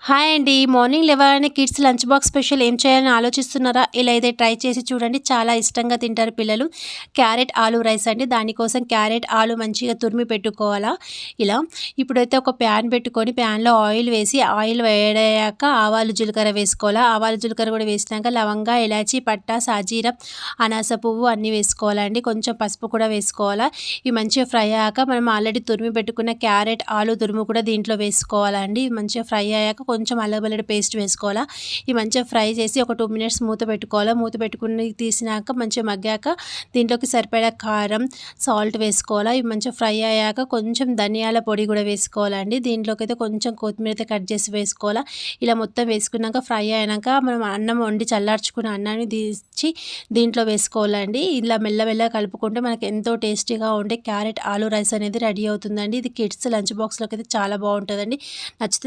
Hi అండి. Morning లేవగానే kids lunch box special ఏం చేయాలని ఆలోచిస్తున్నారా? ఇలా అయితే ట్రై చేసి చూడండి. చాలా ఇష్టంగా తింటారు పిల్లలు. క్యారెట్ ఆలు రైస్ అండి. దానికోసం క్యారెట్, ఆలు మంచిగా తురిమి పెట్టుకోవాలా. ఇలా ఇప్పుడైతే ఒక ప్యాన్ పెట్టుకొని ప్యాన్‌లో ఆయిల్ వేసి, ఆయిల్ వేడయ్యాక ఆవాలు, జీలకర్ర వేసుకోవాలా. ఆవాలు, జీలకర్ర కూడా వేసినాక లవంగా, ఇలాచి, పట్టా, సాజీర, అనాస పువ్వు అన్నీ వేసుకోవాలండి. కొంచెం పసుపు కూడా వేసుకోవాలా. ఇవి మంచిగా ఫ్రై అయ్యాక మనం ఆల్రెడీ తురిమి పెట్టుకున్న క్యారెట్, ఆలు తురుము కూడా దీంట్లో వేసుకోవాలండి. మంచిగా ఫ్రై అయ్యాక కొంచెం అల్లం వెల్లుల్లి పేస్ట్ వేసుకోవాలా. ఇవి మంచిగా ఫ్రై చేసి ఒక 2 మినిట్స్ మూత పెట్టుకోవాలా. మూత పెట్టుకుని తీసినాక మంచిగా మగ్గాక దీంట్లోకి సరిపడా కారం, సాల్ట్ వేసుకోవాలా. ఇవి మంచిగా ఫ్రై అయ్యాక కొంచెం ధనియాల పొడి కూడా వేసుకోవాలండి. దీంట్లోకి అయితే కొంచెం కొత్తిమీర అయితే కట్ చేసి వేసుకోవాలా. ఇలా మొత్తం వేసుకున్నాక ఫ్రై అయినాక మనం అన్నం వండి చల్లార్చుకున్న అన్నాన్ని తీసి దీంట్లో వేసుకోవాలండి. ఇలా మెల్లమెల్లగా కలుపుకుంటే మనకి ఎంతో టేస్టీగా ఉండే క్యారెట్ ఆలు రైస్ అనేది రెడీ అవుతుందండి. ఇది కిడ్స్ లంచ్ బాక్స్‌లోకి అయితే చాలా బాగుంటుందండి. నచ్చితే